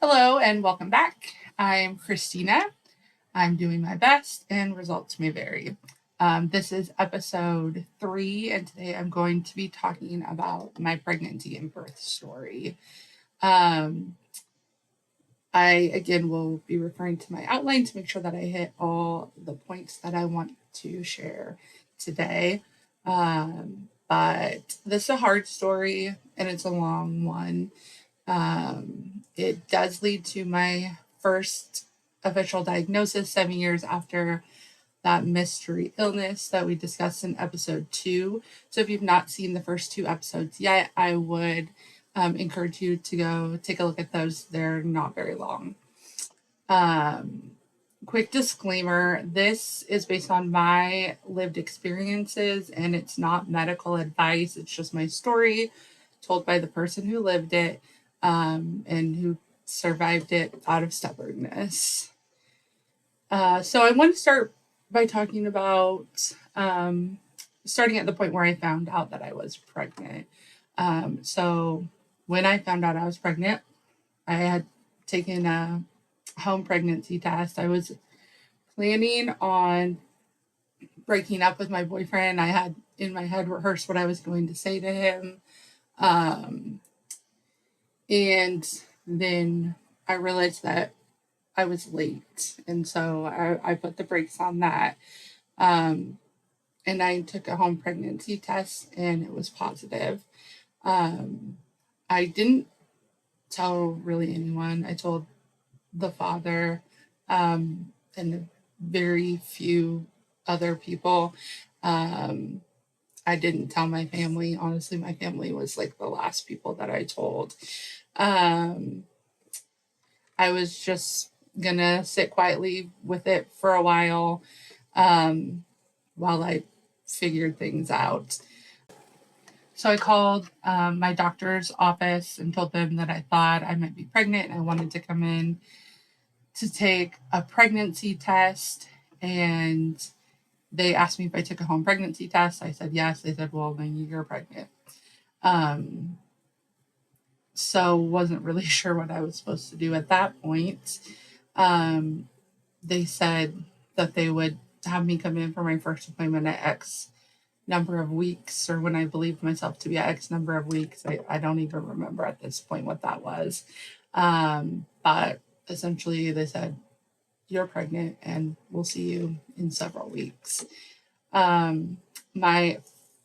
Hello and welcome back. I'm Christina. I'm doing my best and results may vary. This is episode 3, and today I'm going to be talking about my pregnancy and birth story. Um, I again will be referring to my outline to make sure that I hit all the points that I want to share today. But this is a hard story and it's a long one. It does lead to my first official diagnosis 7 years after that mystery illness that we discussed in episode 2. So if you've not seen the first 2 episodes yet, I would encourage you to go take a look at those. They're not very long. Quick disclaimer, this is based on my lived experiences and it's not medical advice. It's just my story told by the person who lived it and who survived it out of stubbornness. So I want to start by talking about starting at the point where I found out that I was pregnant. So when I found out I was pregnant, I had taken a home pregnancy test. I was planning on breaking up with my boyfriend. I had in my head rehearsed what I was going to say to him. And then I realized that I was late. And so I put the brakes on that. And I took a home pregnancy test and it was positive. I didn't tell really anyone. I told the father and very few other people. I didn't tell my family. Honestly, my family was like the last people that I told. I was just gonna sit quietly with it for a while I figured things out. So I called my doctor's office and told them that I thought I might be pregnant and I wanted to come in to take a pregnancy test. And they asked me if I took a home pregnancy test. I said yes. They said, well, then you're pregnant. So wasn't really sure what I was supposed to do at that point. They said that they would have me come in for my first appointment at X number of weeks, or when I believed myself to be at X number of weeks. I don't even remember at this point what that was. But essentially they said, you're pregnant and we'll see you in several weeks. My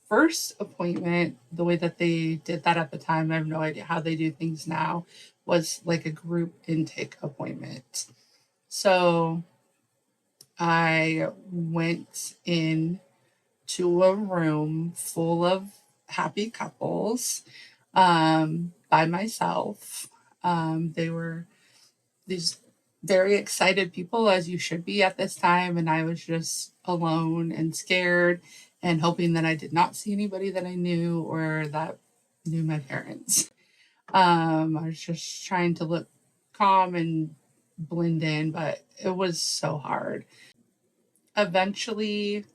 first appointment, the way that they did that at the time, I have no idea how they do things now, was like a group intake appointment. So I went in to a room full of happy couples by myself. They were these very excited people, as you should be at this time, and I was just alone and scared and hoping that I did not see anybody that I knew or that knew my parents. I was just trying to look calm and blend in, but it was so hard. Eventually,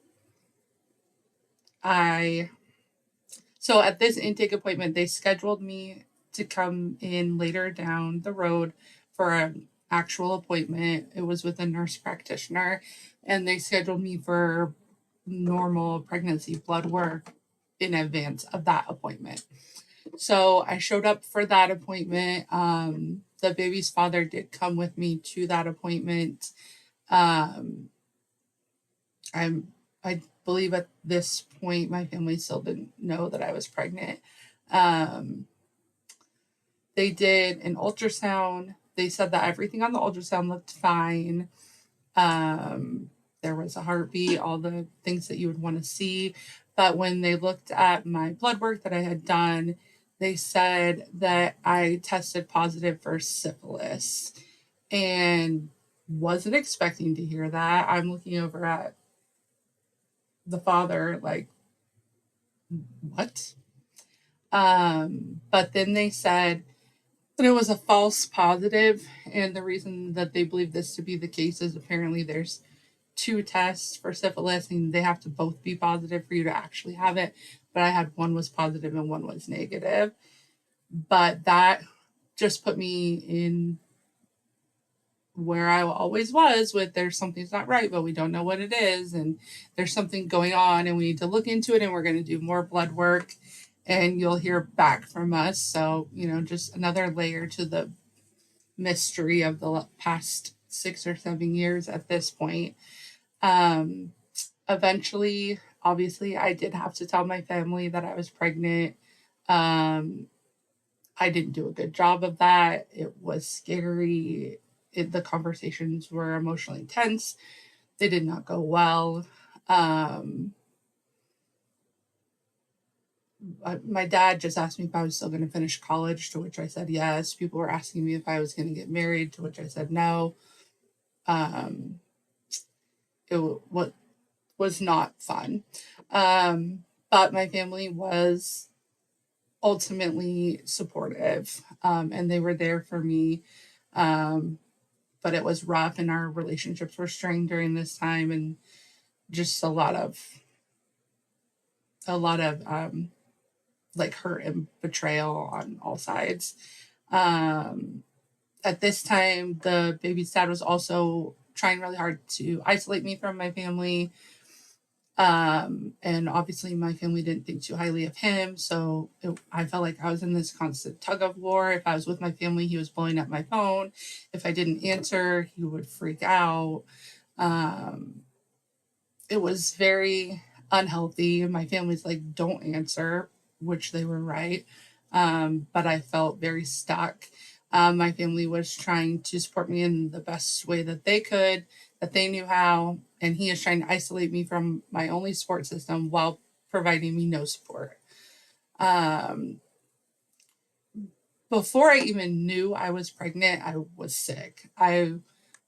so at this intake appointment, they scheduled me to come in later down the road for an actual appointment. It was with a nurse practitioner, and they scheduled me for normal pregnancy blood work in advance of that appointment. So I showed up for that appointment. The baby's father did come with me to that appointment. I believe at this point my family still didn't know that I was pregnant. They did an ultrasound. They said that everything on the ultrasound looked fine. There was a heartbeat, all the things that you would want to see. But when they looked at my blood work that I had done, they said that I tested positive for syphilis and wasn't expecting to hear that. I'm looking over at the father like, what? But then they said that it was a false positive, and the reason that they believe this to be the case is apparently there's 2 tests for syphilis and they have to both be positive for you to actually have it. But I had one was positive and one was negative. But that just put me in where I always was with there's something's not right, but we don't know what it is. And there's something going on and we need to look into it and we're going to do more blood work and you'll hear back from us. So, just another layer to the mystery of the past 6 or 7 years at this point. Eventually, obviously, I did have to tell my family that I was pregnant. I didn't do a good job of that. It was scary. The conversations were emotionally intense. They did not go well. My dad just asked me if I was still going to finish college, to which I said yes. People were asking me if I was going to get married, to which I said no. What was not fun. But my family was ultimately supportive, and they were there for me. But it was rough and our relationships were strained during this time, and just a lot of like hurt and betrayal on all sides. At this time, the baby's dad was also trying really hard to isolate me from my family. And obviously my family didn't think too highly of him. So I felt like I was in this constant tug-of-war. If I was with my family, he was blowing up my phone. If I didn't answer, he would freak out. It was very unhealthy. My family's like, don't answer, which they were right. But I felt very stuck. My family was trying to support me in the best way that they could, that they knew how, and he is trying to isolate me from my only support system while providing me no support. Before I even knew I was pregnant, I was sick. The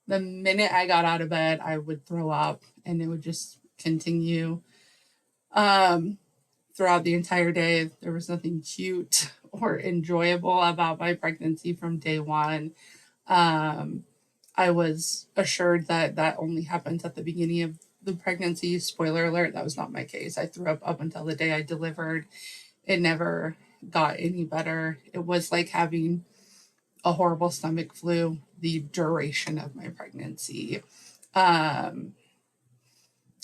minute I got out of bed, I would throw up, and it would just continue. Throughout the entire day, there was nothing cute or enjoyable about my pregnancy from day one. I was assured that only happens at the beginning of the pregnancy. Spoiler alert, that was not my case. I threw up until the day I delivered. It never got any better. It was like having a horrible stomach flu the duration of my pregnancy.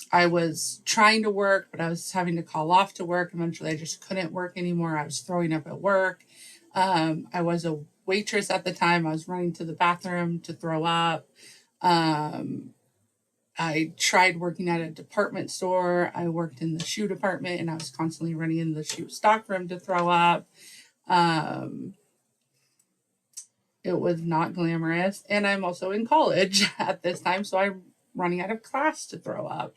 I was trying to work, but I was having to call off to work. Eventually, I just couldn't work anymore. I was throwing up at work. I was a waitress at the time. I was running to the bathroom to throw up. I tried working at a department store. I worked in the shoe department, and I was constantly running in the shoe stock room to throw up. It was not glamorous. And I'm also in college at this time, so I'm running out of class to throw up.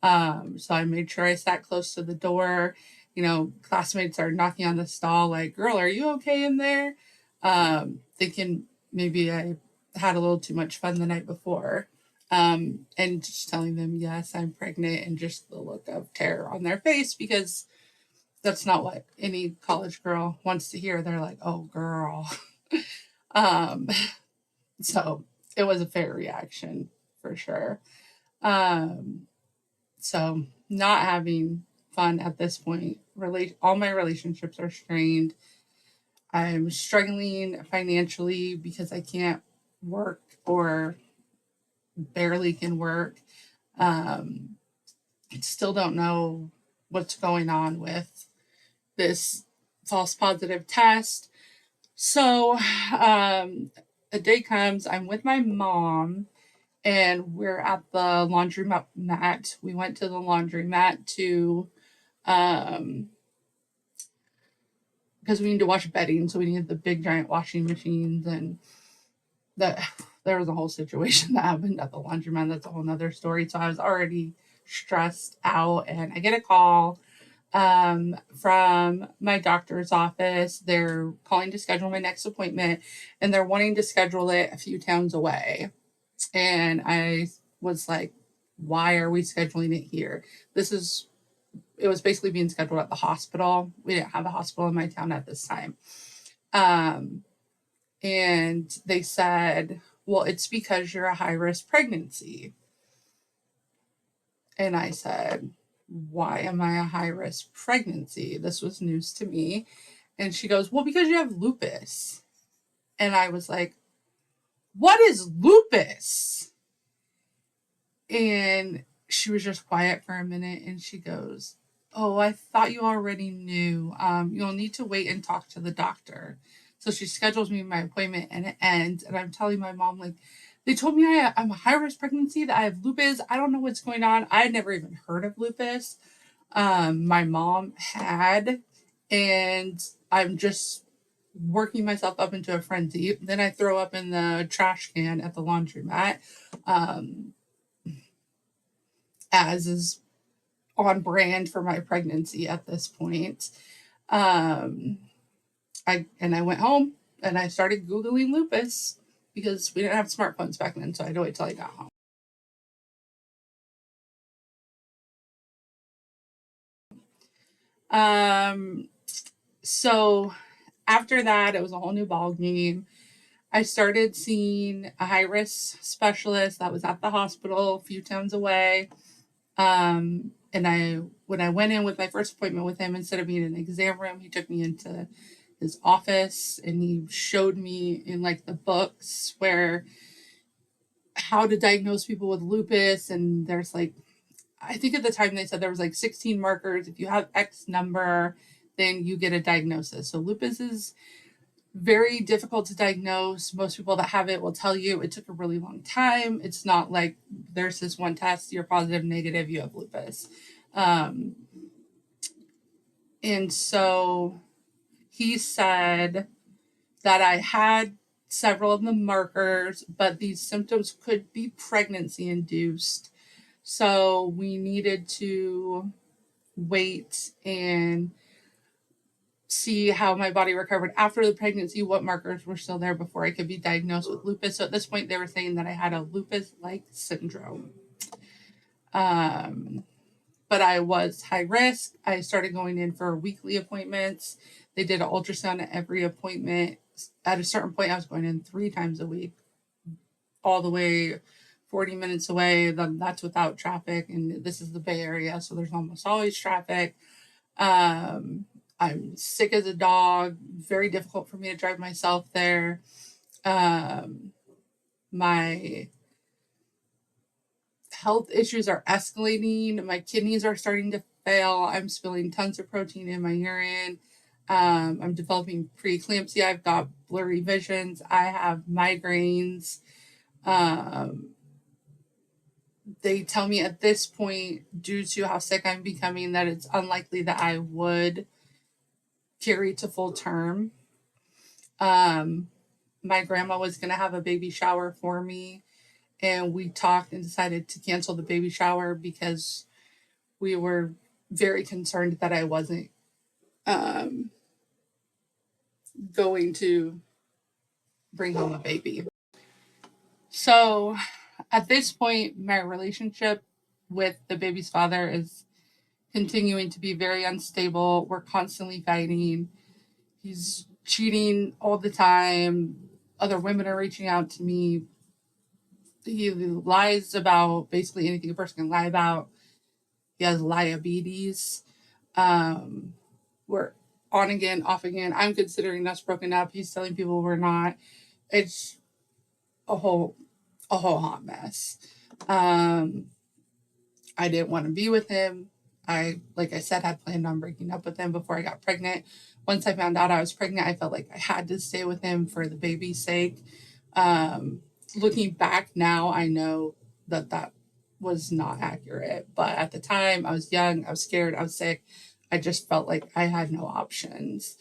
So I made sure I sat close to the door. Classmates are knocking on the stall like, girl, are you okay in there? Thinking maybe I had a little too much fun the night before. And just telling them, yes, I'm pregnant, and just the look of terror on their face, because that's not what any college girl wants to hear. They're like, oh, girl. So it was a fair reaction for sure. So not having fun at this point. All my relationships are strained. I'm struggling financially because I can't work or barely can work. I still don't know what's going on with this false positive test. So a day comes, I'm with my mom, and we're at the laundromat. We went to the laundromat to, because we need to wash bedding, so we needed the big giant washing machines, and there was a whole situation that happened at the laundromat. That's a whole nother story. So I was already stressed out, and I get a call from my doctor's office. They're calling to schedule my next appointment, and they're wanting to schedule it a few towns away. And I was like, why are we scheduling it here? It was basically being scheduled at the hospital. We didn't have a hospital in my town at this time. And they said, well, it's because you're a high-risk pregnancy. And I said, why am I a high-risk pregnancy? This was news to me. And she goes, well, because you have lupus. And I was like, what is lupus? And she was just quiet for a minute and she goes, oh, I thought you already knew. You'll need to wait and talk to the doctor. So she schedules me my appointment and it ends. And I'm telling my mom, like, they told me I'm a high-risk pregnancy, that I have lupus. I don't know what's going on. I had never even heard of lupus. My mom had, and I'm just working myself up into a frenzy. Then I throw up in the trash can at the laundromat, as is on brand for my pregnancy at this point. I went home and I started Googling lupus because we didn't have smartphones back then, so I had to wait till I got home. So after that, it was a whole new ball game. I started seeing a high risk specialist that was at the hospital a few towns away. And when I went in with my first appointment with him, instead of being in an exam room, he took me into his office and he showed me in like the books where how to diagnose people with lupus. And there's like, I think at the time they said there was like 16 markers. If you have X number, then you get a diagnosis. So lupus is very difficult to diagnose. Most people that have it will tell you it took a really long time. It's not like there's this one test, you're positive, negative, you have lupus. And so he said that I had several of the markers, but these symptoms could be pregnancy induced. So we needed to wait and see how my body recovered after the pregnancy, what markers were still there before I could be diagnosed with lupus. So at this point, they were saying that I had a lupus-like syndrome. But I was high risk. I started going in for weekly appointments. They did an ultrasound at every appointment. At a certain point, I was going in 3 times a week, all the way 40 minutes away. Then that's without traffic. And this is the Bay Area, so there's almost always traffic. I'm sick as a dog. Very difficult for me to drive myself there. My health issues are escalating. My kidneys are starting to fail. I'm spilling tons of protein in my urine. I'm developing preeclampsia. I've got blurry visions. I have migraines. They tell me at this point, due to how sick I'm becoming, that it's unlikely that I would carry to full term. My grandma was going to have a baby shower for me, and we talked and decided to cancel the baby shower because we were very concerned that I wasn't going to bring home a baby. So at this point, my relationship with the baby's father is continuing to be very unstable. We're constantly fighting. He's cheating all the time. Other women are reaching out to me. He lies about basically anything a person can lie about. He has liabilities. We're on again, off again. I'm considering us broken up. He's telling people we're not. It's a whole hot mess. I didn't want to be with him. Like I said, had planned on breaking up with him before I got pregnant. Once I found out I was pregnant, I felt like I had to stay with him for the baby's sake. Looking back now, I know that was not accurate. But at the time, I was young, I was scared, I was sick. I just felt like I had no options.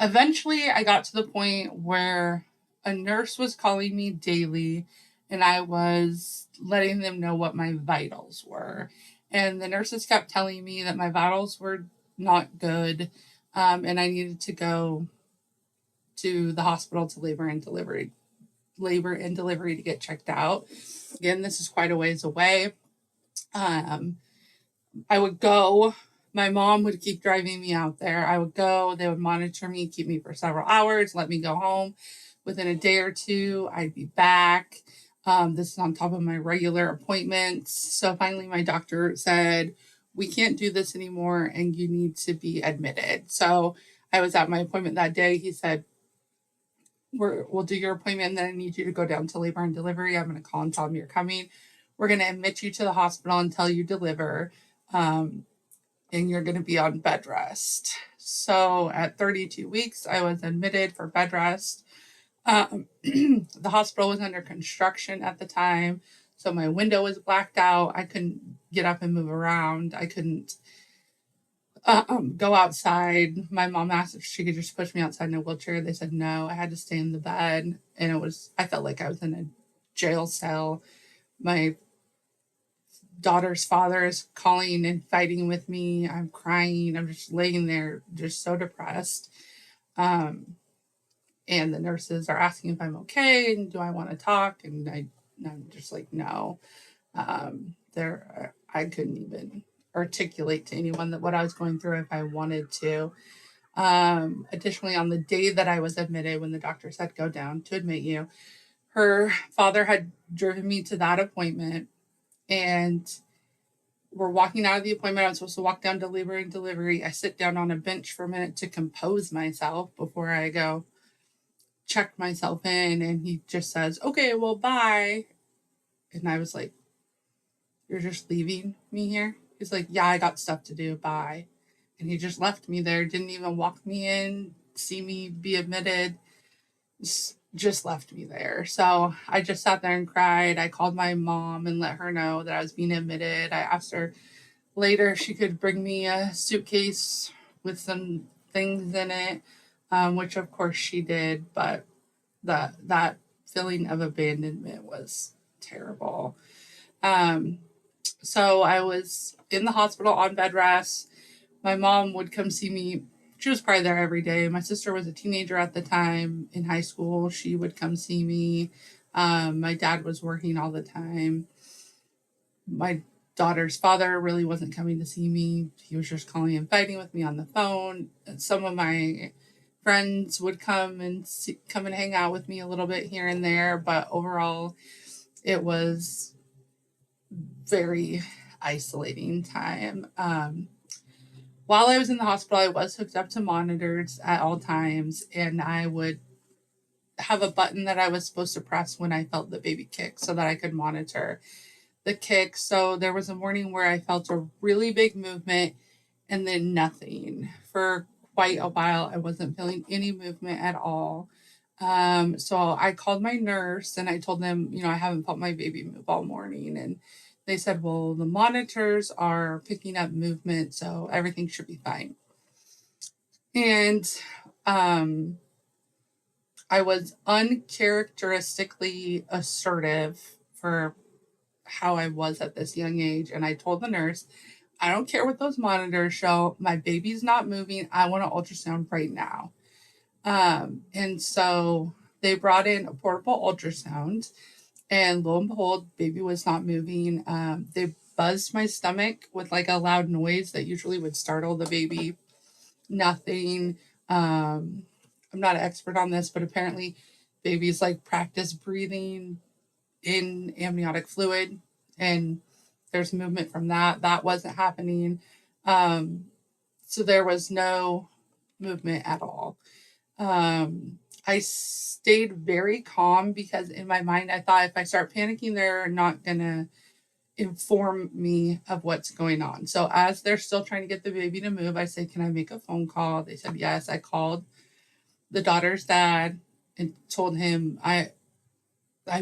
Eventually, I got to the point where a nurse was calling me daily and I was letting them know what my vitals were. And the nurses kept telling me that my vitals were not good, and I needed to go to the hospital to labor and delivery to get checked out. Again, this is quite a ways away. I would go. My mom would keep driving me out there. I would go. They would monitor me, keep me for several hours, let me go home. Within a day or two, I'd be back. This is on top of my regular appointments. So finally, my doctor said, we can't do this anymore and you need to be admitted. So I was at my appointment that day. He said, we'll do your appointment, and then I need you to go down to labor and delivery. I'm going to call and tell them you're coming. We're going to admit you to the hospital until you deliver, and you're going to be on bed rest. So at 32 weeks, I was admitted for bed rest. The hospital was under construction at the time, so my window was blacked out. I couldn't get up and move around. I couldn't go outside. My mom asked if she could just push me outside in a wheelchair. They said no. I had to stay in the bed, and I felt like I was in a jail cell. My daughter's father is calling and fighting with me. I'm crying. I'm just laying there, just so depressed. And the nurses are asking if I'm okay and do I want to talk, and I'm just like, no. I couldn't even articulate to anyone that what I was going through if I wanted to. Additionally, on the day that I was admitted, when the doctor said go down to admit you, her father had driven me to that appointment, and we're walking out of the appointment. I'm supposed to walk down to labor and delivery. I sit down on a bench for a minute to compose myself before I go check myself in, and he just says, okay, well, bye. And I was like, you're just leaving me here? He's like, yeah, I got stuff to do, bye. And he just left me there, didn't even walk me in, see me be admitted, just left me there. So I just sat there and cried. I called my mom and let her know that I was being admitted. I asked her later if she could bring me a suitcase with some things in it, which of course she did, but that feeling of abandonment was terrible. So I was in the hospital on bed rest. My mom would come see me. She was probably there every day. My sister was a teenager at the time in high school. She would come see me. My dad was working all the time. My daughter's father really wasn't coming to see me. He was just calling and fighting with me on the phone. Some of my friends would come and hang out with me a little bit here and there, but overall, it was very isolating time. While I was in the hospital, I was hooked up to monitors at all times, and I would have a button that I was supposed to press when I felt the baby kick so that I could monitor the kick. So there was a morning where I felt a really big movement and then nothing. For quite a while, I wasn't feeling any movement at all. So I called my nurse and I told them, I haven't felt my baby move all morning. And they said, well, the monitors are picking up movement, so everything should be fine. And I was uncharacteristically assertive for how I was at this young age. And I told the nurse, I don't care what those monitors show. My baby's not moving. I want an ultrasound right now. And so they brought in a portable ultrasound, and lo and behold, baby was not moving. They buzzed my stomach with like a loud noise that usually would startle the baby. Nothing. I'm not an expert on this, but apparently babies like practice breathing in amniotic fluid, and there's movement from that. That wasn't happening. So there was no movement at all. I stayed very calm because in my mind, I thought if I start panicking, they're not going to inform me of what's going on. So as they're still trying to get the baby to move, I said, can I make a phone call? They said, yes. I called the daughter's dad and told him I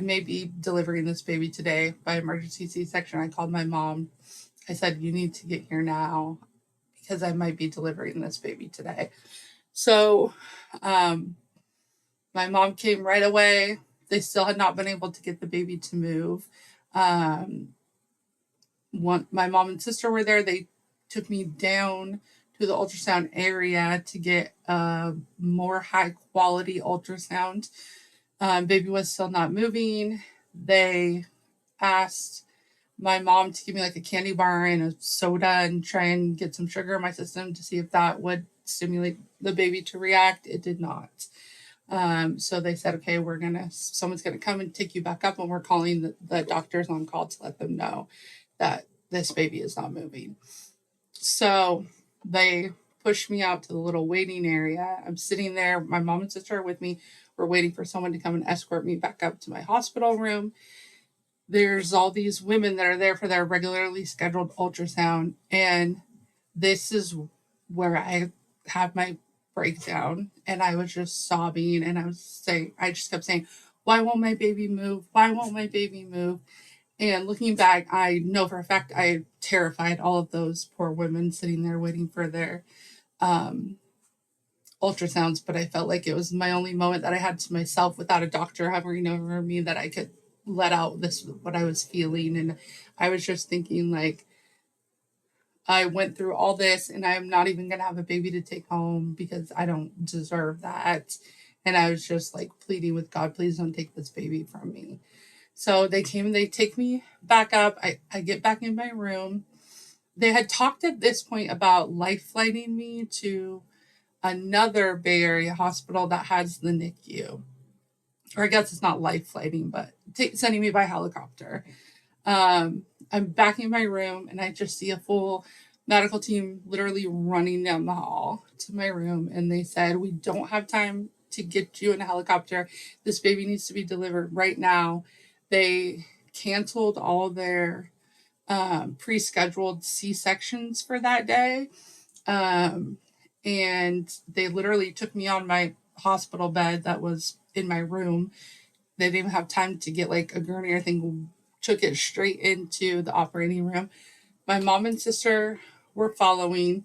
may be delivering this baby today by emergency C-section. I called my mom. I said, you need to get here now because I might be delivering this baby today. So my mom came right away. They still had not been able to get the baby to move. My mom and sister were there. They took me down to the ultrasound area to get a more high quality ultrasound. Baby was still not moving. They asked my mom to give me like a candy bar and a soda and try and get some sugar in my system to see if that would stimulate the baby to react. It did not. So they said, okay, someone's going to come and take you back up, and we're calling the doctors on call to let them know that this baby is not moving. So they pushed me out to the little waiting area. I'm sitting there. My mom and sister are with me. We're waiting for someone to come and escort me back up to my hospital room. There's all these women that are there for their regularly scheduled ultrasound. And this is where I had my breakdown. And I was just sobbing. And I just kept saying, why won't my baby move? Why won't my baby move? And looking back, I know for a fact I terrified all of those poor women sitting there waiting for their ultrasounds. But I felt like it was my only moment that I had to myself without a doctor hovering over me, that I could let out what I was feeling. And I was just thinking, like, I went through all this and I'm not even going to have a baby to take home because I don't deserve that. And I was just like pleading with God, please don't take this baby from me. So they came and they take me back up. I get back in my room. They had talked at this point about life flighting me to another Bay Area hospital that has the NICU. Or I guess it's not life flighting, but sending me by helicopter. I'm back in my room and I just see a full medical team literally running down the hall to my room. And they said, we don't have time to get you in a helicopter. This baby needs to be delivered right now. They canceled all their pre-scheduled C-sections for that day. And they literally took me on my hospital bed that was in my room. They didn't even have time to get like a gurney or anything. Took it straight into the operating room. My mom and sister were following,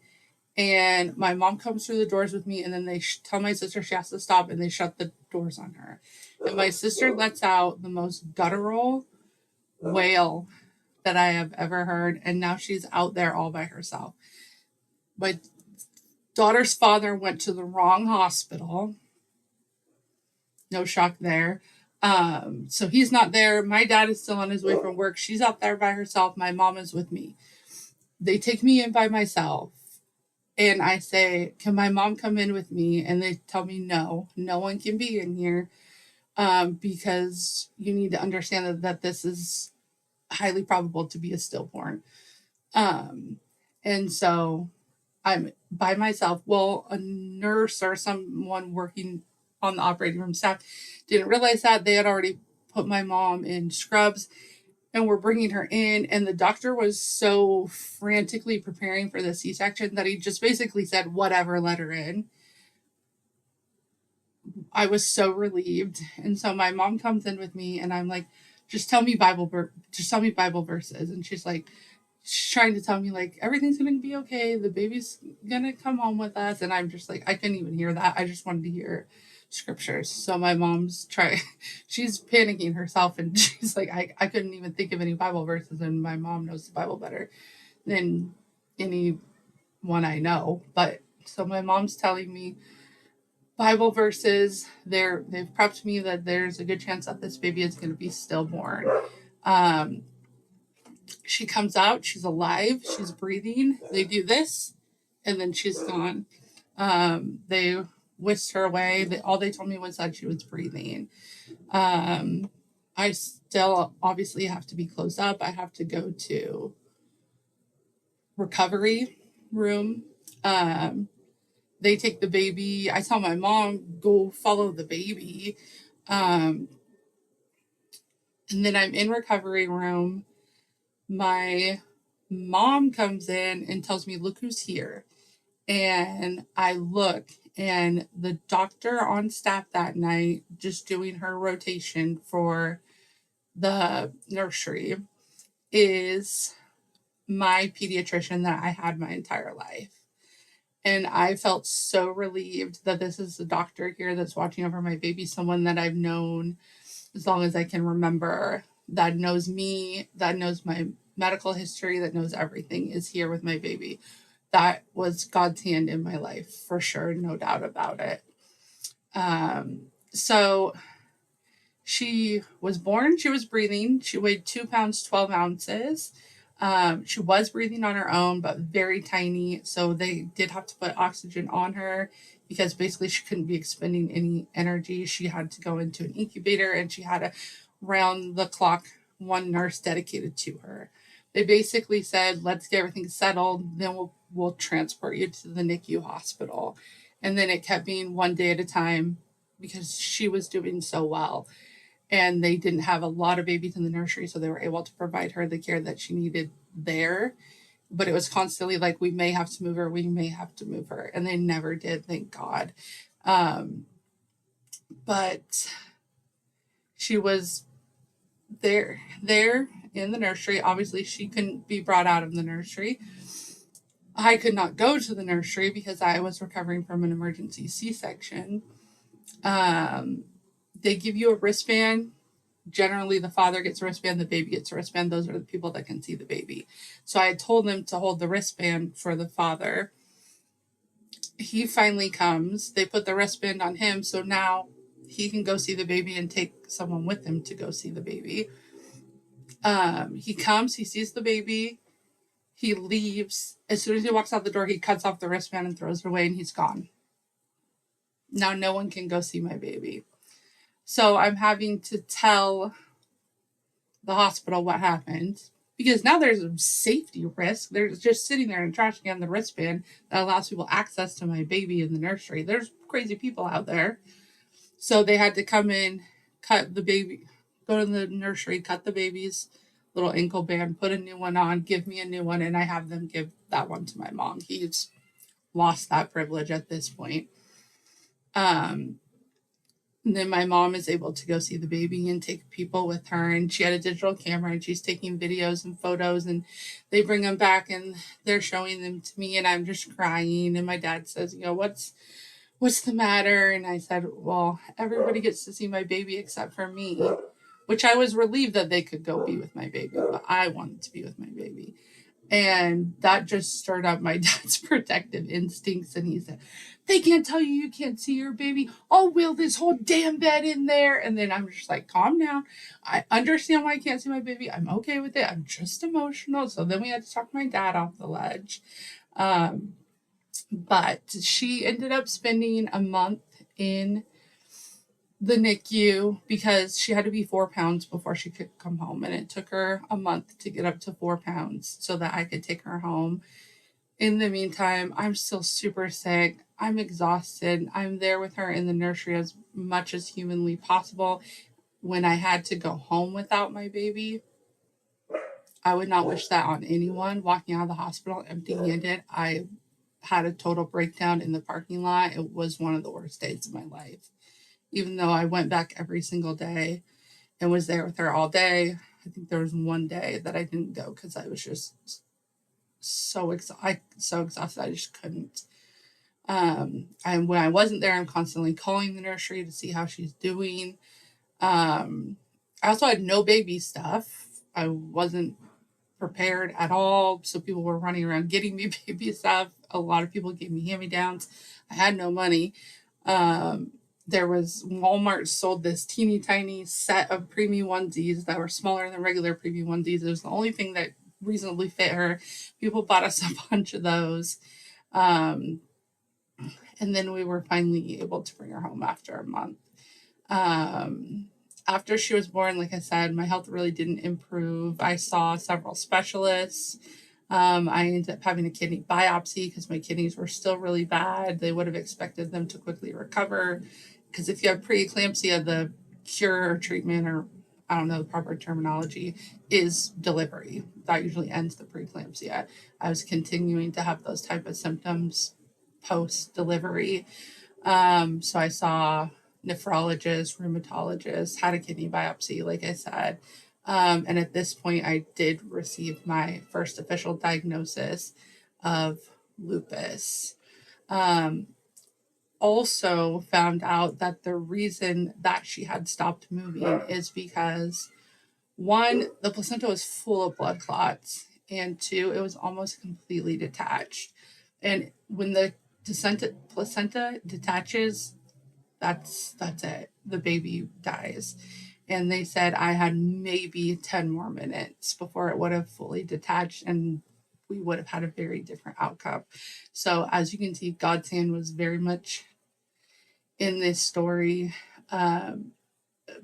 and my mom comes through the doors with me, and then they tell my sister she has to stop, and they shut the doors on her. And my sister lets out the most guttural wail that I have ever heard, and now she's out there all by herself. My daughter's father went to the wrong hospital. No shock there. So he's not there. My dad is still on his way from work. She's out there by herself. My mom is with me. They take me in by myself. And I say, can my mom come in with me? And they tell me, no one can be in here because you need to understand that this is highly probable to be a stillborn. And so I'm by myself. Well, a nurse or someone working on the operating room staff didn't realize that. They had already put my mom in scrubs and were bringing her in. And the doctor was so frantically preparing for the C-section that he just basically said, whatever, let her in. I was so relieved. And so my mom comes in with me and I'm like, just tell me Bible verses. And she's trying to tell me like everything's gonna be okay, the baby's gonna come home with us. And I'm just like, I couldn't even hear that. I just wanted to hear scriptures. So my mom's she's panicking herself, and she's like, I couldn't even think of any Bible verses, and my mom knows the Bible better than anyone I know. But so my mom's telling me Bible verses. They've prepped me that there's a good chance that this baby is going to be stillborn. She comes out, she's alive, she's breathing. They do this, and then she's gone. They whisked her away. All they told me was that she was breathing. I still obviously have to be closed up. I have to go to recovery room. They take the baby. I tell my mom, go follow the baby. And then I'm in recovery room. My mom comes in and tells me, look who's here. And I look, and the doctor on staff that night, just doing her rotation for the nursery, is my pediatrician that I had my entire life. And I felt so relieved that this is the doctor here that's watching over my baby, someone that I've known as long as I can remember, that knows me, that knows my medical history, that knows everything, is here with my baby. That was God's hand in my life, for sure, no doubt about it. So she was born, she was breathing. She weighed 2 pounds, 12 ounces. She was breathing on her own, but very tiny. So they did have to put oxygen on her because basically she couldn't be expending any energy. She had to go into an incubator, and she had a round the clock one nurse dedicated to her. They basically said, let's get everything settled, then we'll transport you to the NICU hospital. And then it kept being one day at a time because she was doing so well. And they didn't have a lot of babies in the nursery, so they were able to provide her the care that she needed there. But it was constantly like, we may have to move her, we may have to move her. And they never did, thank God. But she was there in the nursery. Obviously, she couldn't be brought out of the nursery. I could not go to the nursery because I was recovering from an emergency C-section. They give you a wristband. Generally, the father gets a wristband, the baby gets a wristband. Those are the people that can see the baby. So I told them to hold the wristband for the father. He finally comes. They put the wristband on him, so now he can go see the baby and take someone with him to go see the baby. He comes, he sees the baby, he leaves. As soon as he walks out the door, he cuts off the wristband and throws it away, and he's gone. Now no one can go see my baby. So I'm having to tell the hospital what happened, because now there's a safety risk. They're just sitting there in a trash can, the wristband that allows people access to my baby in the nursery. There's crazy people out there. So they had to come in, cut the baby, go to the nursery, cut the baby's little ankle band, put a new one on, give me a new one, and I have them give that one to my mom. He's lost that privilege at this point. And then my mom is able to go see the baby and take people with her, and she had a digital camera and she's taking videos and photos, and they bring them back and they're showing them to me, and I'm just crying. And my dad says, what's the matter? And I said, well, everybody gets to see my baby except for me, which I was relieved that they could go be with my baby, but I wanted to be with my baby. And that just stirred up my dad's protective instincts. And he said, they can't tell you can't see your baby. I'll wheel this whole damn bed in there. And then I'm just like, calm down. I understand why I can't see my baby. I'm okay with it. I'm just emotional. So then we had to talk my dad off the ledge. But she ended up spending a month in the NICU because she had to be 4 pounds before she could come home. And it took her a month to get up to 4 pounds so that I could take her home. In the meantime, I'm still super sick. I'm exhausted. I'm there with her in the nursery as much as humanly possible. When I had to go home without my baby, I would not wish that on anyone. Walking out of the hospital empty-handed, I had a total breakdown in the parking lot. It was one of the worst days of my life. Even though I went back every single day and was there with her all day, I think there was one day that I didn't go because I was just so exhausted. I just couldn't. And when I wasn't there, I'm constantly calling the nursery to see how she's doing. I also had no baby stuff. I wasn't prepared at all. So people were running around getting me baby stuff. A lot of people gave me hand-me-downs. I had no money. There was Walmart sold this teeny tiny set of preemie onesies that were smaller than regular preemie onesies. It was the only thing that reasonably fit her. People bought us a bunch of those. And then we were finally able to bring her home after a month. After she was born, like I said, my health really didn't improve. I saw several specialists. I ended up having a kidney biopsy because my kidneys were still really bad. They would have expected them to quickly recover. Because if you have preeclampsia, the cure or treatment, or I don't know the proper terminology, is delivery. That usually ends the preeclampsia. I was continuing to have those type of symptoms post-delivery. So I saw nephrologist, rheumatologist, had a kidney biopsy, like I said. And at this point, I did receive my first official diagnosis of lupus. Also found out that the reason that she had stopped moving is because, one, the placenta was full of blood clots, and two, it was almost completely detached. And when the placenta detaches, that's it. The baby dies. And they said I had maybe 10 more minutes before it would have fully detached, and we would have had a very different outcome. So as you can see, God's hand was very much in this story,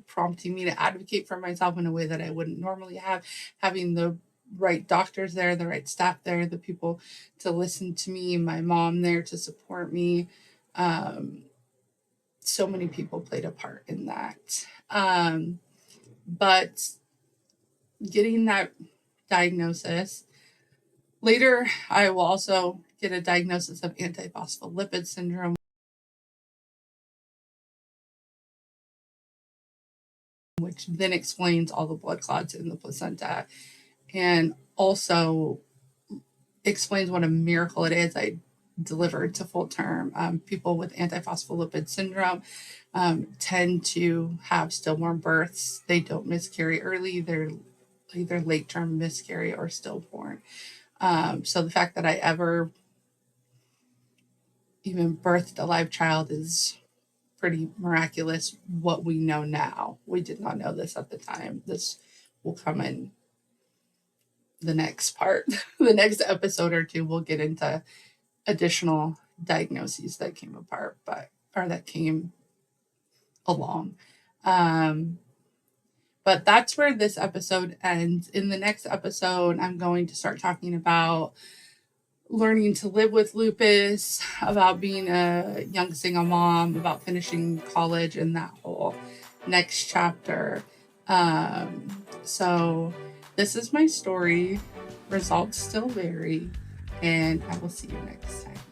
prompting me to advocate for myself in a way that I wouldn't normally have, having the right doctors there, the right staff there, the people to listen to me, my mom there to support me. So many people played a part in that. But getting that diagnosis, later I will also get a diagnosis of antiphospholipid syndrome, which then explains all the blood clots in the placenta and also explains what a miracle it is I delivered to full term. People with antiphospholipid syndrome tend to have stillborn births. They don't miscarry early. They're either late term miscarry or stillborn. So the fact that I ever even birthed a live child is pretty miraculous. What we know now, we did not know this at the time. This will come in the next part. The next episode or two, we'll get into additional diagnoses that came apart, or that came along. But that's where this episode ends. In the next episode, I'm going to start talking about learning to live with lupus, about being a young single mom, about finishing college, and that whole next chapter. So this is my story. Results still vary, and I will see you next time.